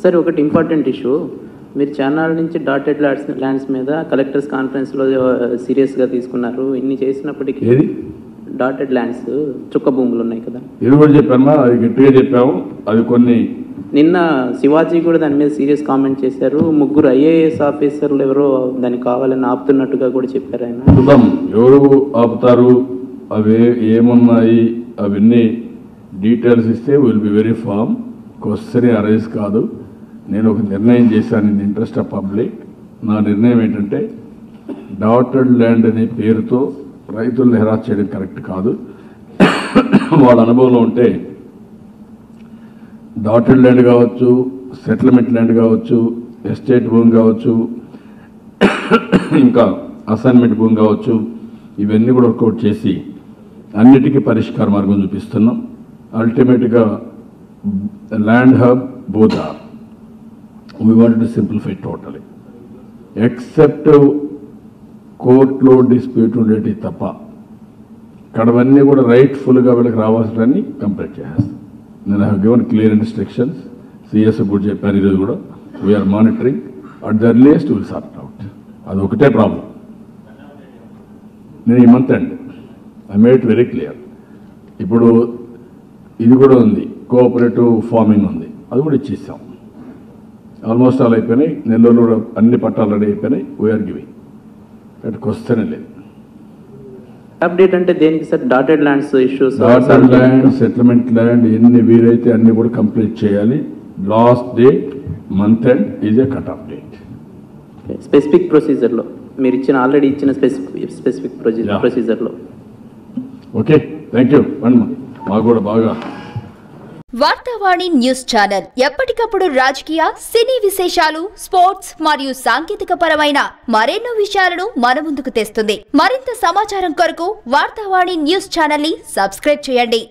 Sir ఒకటి important issue, మీరు channel నుంచి డాటెడ్ ల్యాండ్స్ మీద కలెక్టర్స్ కాన్ఫరెన్స్లో సీరియస్గా తీసుకున్నారు. ఇన్ని చేసినప్పటికీ డాటెడ్ ల్యాండ్స్ చుక్క భూములు ఉన్నాయి కదా, ఇది కూడా చెప్పామా, అది గట్టిగా చెప్పాము. అది కొన్ని నిన్న శివాజీ కూడా దాని మీద సీరియస్ కామెంట్ చేశారు. 3 IAS ఆఫీసర్లు ఎవరో దాన్ని కావాలని ఆపుతున్నట్టుగా కూడా చెప్పారు ఆయన. చూద్దాం ఎవరు ఆపుతారు, అవి ఏమున్నాయి అవన్నీ డీటెయిల్స్ ఇస్తే will be very form. Question arise కాదు. నేను ఒక నిర్ణయం చేశాను in the interest of public. నా నిర్ణయం ఏంటంటే డాటెడ్ ల్యాండ్ అనే పేరుతో రైతులను హెరాస్ చేయడం కరెక్ట్ కాదు. వాళ్ళ అనుభవంలో ఉంటే డాటెడ్ ల్యాండ్ కావచ్చు, సెటిల్మెంట్ ల్యాండ్ కావచ్చు, ఎస్టేట్ భూమి కావచ్చు, ఇంకా అసైన్మెంట్ భూమి కావచ్చు, ఇవన్నీ కూడా వర్కౌట్ చేసి అన్నిటికీ పరిష్కార మార్గం చూపిస్తున్నాం. అల్టిమేట్గా land hub both are we want to simplify totally, except కోర్టులో డిస్ప్యూట్ ఉండేటి తప్ప ఇక్కడవన్నీ కూడా రైట్ఫుల్గా వీళ్ళకి రావాల్సినవన్నీ కంప్లీట్ చేసేస్తాం. నేను have given clear instructions. CS కూడా చెప్పాను ఈరోజు కూడా. We are monitoring at the earliest will sort out. అది ఒకటే ప్రాబ్లం. నేను ఈ మంత్ అండి I made it very clear. ఇప్పుడు ఇది కూడా ఉంది, కోఆపరేటివ్ ఫార్మింగ్ ఉంది, అది కూడా ఇచ్చేసాం. ఆల్మోస్ట్ ఆల్ అయిపోయినాయి. నెల్లూరులో కూడా అన్ని పట్టాలు రెడీ అయిపోయినాయి. వీఆర్ గివింగ్ దట్ క్వశ్చన్ లేదు. అప్డేట్ అంటే దేనికి sir? Dotted lands issues, dotted land, settlement land ఎన్ని వీలైతే అన్ని కూడా కంప్లీట్ చేయాలి. Last date month end is a cut off date. Specific ప్రొసీజర్లో మీరు ఇచ్చిన ఆల్రెడీ ఇచ్చిన స్పెసిఫిక్ ప్రొసీజర్లో. Okay, thank you. మాకు కూడా బాగా వార్తావాణి న్యూస్ ఛానల్ ఎప్పటికప్పుడు రాజకీయ, సినీ విశేషాలు, స్పోర్ట్స్ మరియు సాంకేతిక పరమైన మరెన్నో విషయాలను మన ముందుకు తెస్తుంది. మరింత సమాచారం కొరకు వార్తావాణి న్యూస్ ఛానల్ ని సబ్స్క్రైబ్ చేయండి.